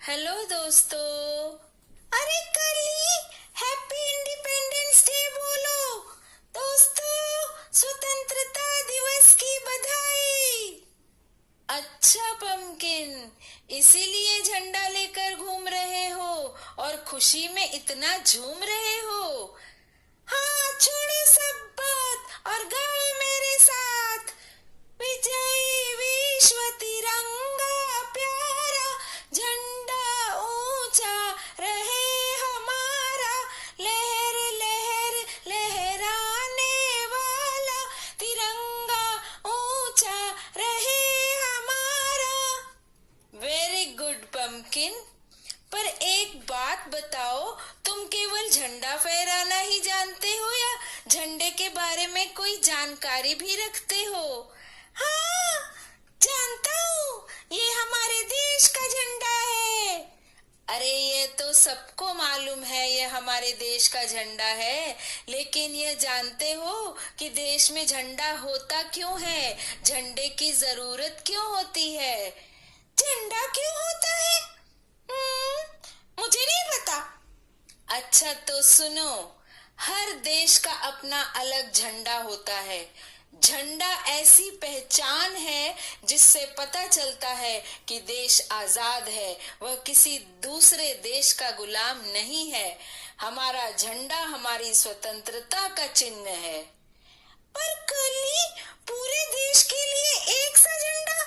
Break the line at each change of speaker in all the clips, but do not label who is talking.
Hello दोस्तों। अरे कली हैप्पी इंडिपेंडेंस डे बोलो दोस्तों, स्वतंत्रता दिवस की बधाई। अच्छा पंपकिन, इसीलिए झंडा लेकर घूम रहे हो और खुशी में इतना झूम रहे हो। हाँ, छोड़ो सब बात और गाओ मेरे साथ। विजय विश्व तिरंगा प्यारा, झंडा ऊंचा रहे हमारा, लहर लहर लहराने वाला, तिरंगा ऊंचा रहे हमारा। Very good pumpkin. पर एक बात बताओ, तुम केवल झंडा फहराना ही जानते हो या झंडे के बारे में कोई जानकारी भी रखते हो? हाँ, जानता हूँ, ये हमारे देश का झंडा है। अरे ये तो सबको मालूम है, ये हमारे देश का झंडा है, लेकिन ये जानते हो कि देश में झंडा होता क्यों है? झंडे की जरूरत क्यों होती है? झंडा क्यों होता है? मुझे नहीं पता। अच्छा तो सुनो, हर देश का अपना अलग झंडा होता है। झंडा ऐसी पहचान है जिससे पता चलता है कि देश आजाद है, वह किसी दूसरे देश का गुलाम नहीं है। हमारा झंडा हमारी स्वतंत्रता का चिन्ह है। पर कली, पूरे देश के लिए एक सा झंडा,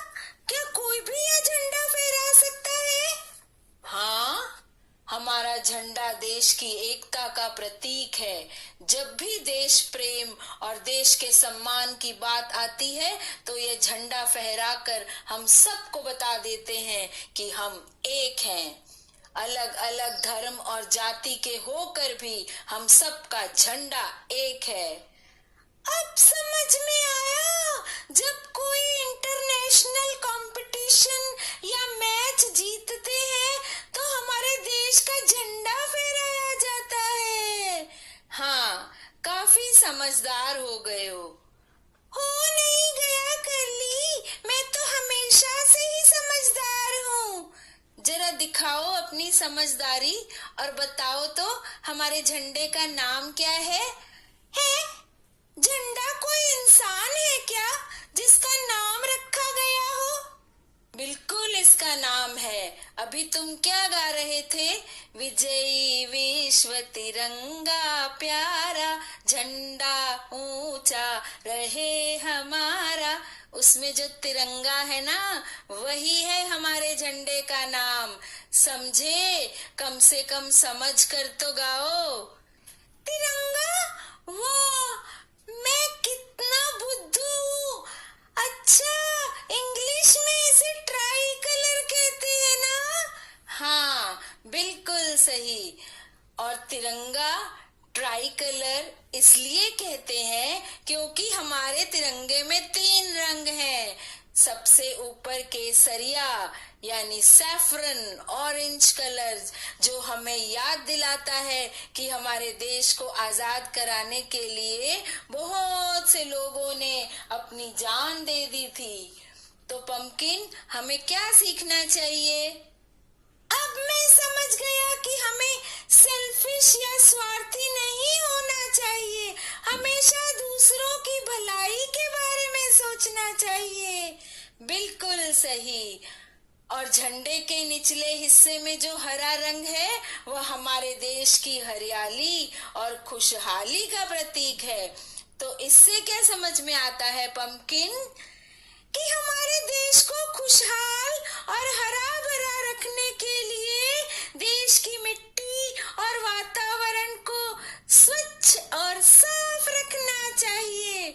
क्या कोई भी यह झंडा फहरा सकता है? हाँ, हमारा झंडा देश की एकता का प्रतीक है। जब भी देश प्रेम और देश के सम्मान की बात आती है तो ये झंडा फहराकर हम सबको बता देते हैं कि हम एक हैं। अलग अलग धर्म और जाति के होकर भी हम सबका झंडा एक है। अब समझ में आया, जब कोई इंटरनेशनल कंपटीशन या मैच जीतते हैं तो हमारे देश का झंडा फहराया जाता है। हाँ, काफी समझदार हो गए हो। हो नहीं गया करली, मैं तो हमेशा से ही समझदार हूँ। जरा दिखाओ अपनी समझदारी और बताओ तो हमारे झंडे का नाम क्या है? झंडा कोई इंसान है क्या जिसका नाम रखा गया हो? बिल्कुल इसका नाम है। अभी तुम क्या गा रहे थे? विजयी विश्व तिरंगा प्यारा, झंडा ऊंचा रहे हमारा। उसमें जो तिरंगा है ना, वही है हमारे झंडे का नाम। समझे? कम से कम समझ कर तो गाओ। तिरंगा, वाह, मैं कितना बुद्धू हूँ। अच्छा, इंग्लिश में इसे ट्राई कलर कहते हैं ना? हाँ, बिल्कुल सही। और तिरंगा ट्राई कलर इसलिए कहते हैं क्योंकि हमारे तिरंगे में 3 रंग हैं। सबसे ऊपर केसरिया यानी सैफरन ऑरेंज कलर, जो हमें याद दिलाता है कि हमारे देश को आजाद कराने के लिए बहुत से लोगों ने अपनी जान दे दी थी। तो पंपकिन, हमें क्या सीखना चाहिए? अब मैं समझ गया कि हमें सेल्फिश या स्वार्थी नहीं होना चाहिए। हमेशा दूसरों की भलाई के बारे में सोचना चाहिए। बिल्कुल सही। और झंडे के निचले हिस्से में जो हरा रंग है, वह हमारे देश की हरियाली और खुशहाली का प्रतीक है। तो इससे क्या समझ में आता है पंपकिन? कि हमारे देश को खुशहाल और हरा भरा रखने के लिए देश की मिट्टी और वातावरण को स्वच्छ और साफ रखना चाहिए।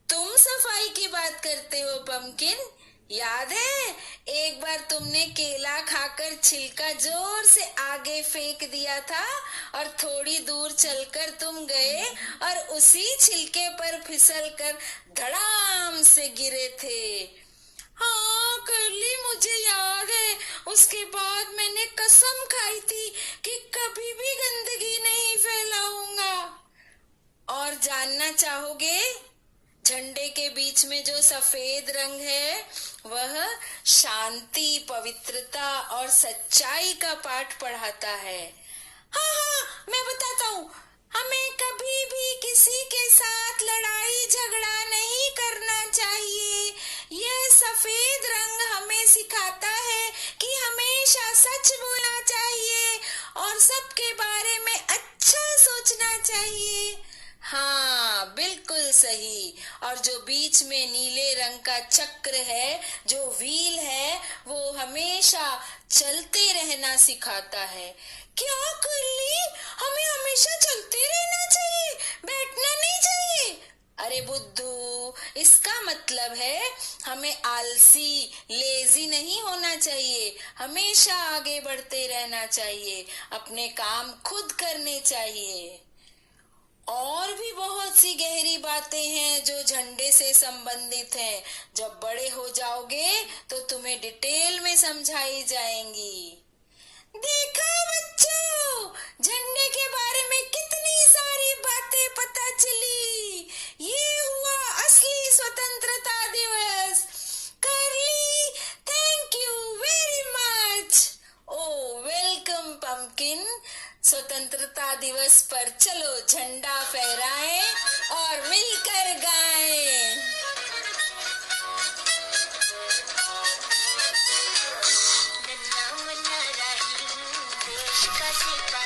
तुम सफाई की बात करते हो पंपकिन। याद है, एक बार तुमने केला खाकर छिलका जोर से आगे फेंक दिया था और थोड़ी दूर चलकर तुम गए और उसी छिलके पर फिसलकर धड़ाम से गिरे थे। हाँ करली, मुझे याद है। उसके बाद मैंने कसम खाई थी कि कभी भी गंदगी नहीं फैलाऊंगा। और जानना चाहोगे झंडे के बीच में जो सफेद रंग है वह शांति, पवित्रता और सच्चाई का पाठ पढ़ाता है। हाँ हाँ, मैं बताता हूँ। हमें कभी भी किसी के साथ लड़ाई झगड़ा नहीं करना चाहिए। यह सफेद रंग हमें सिखाता है कि हमेशा सच बोलना चाहिए और सबके बारे में अच्छा सोचना चाहिए। हाँ, बिल्कुल सही। और जो बीच में नीले रंग का चक्र है, जो व्हील है, वो हमेशा चलते रहना सिखाता है। क्या करली? हमें हमेशा चलते रहना चाहिए, बैठना नहीं चाहिए? अरे बुद्धू, इसका मतलब है हमें आलसी, लेजी नहीं होना चाहिए। हमेशा आगे बढ़ते रहना चाहिए, अपने काम खुद करने चाहिए। और भी बहुत सी गहरी बातें हैं जो झंडे से संबंधित हैं। जब बड़े हो जाओगे तो तुम्हें डिटेल में समझाई जाएंगी। देखा बच्चों, झंडे के बारे में कितनी सारी बातें पता चली। ये हुआ असली स्वतंत्रता दिवस। करली, thank you very much. Oh welcome pumpkin. स्वतंत्रता दिवस पर चलो झंडा फहराएं और मिलकर गाएं। नन्ना मुन्ना राही देश का सिपाही।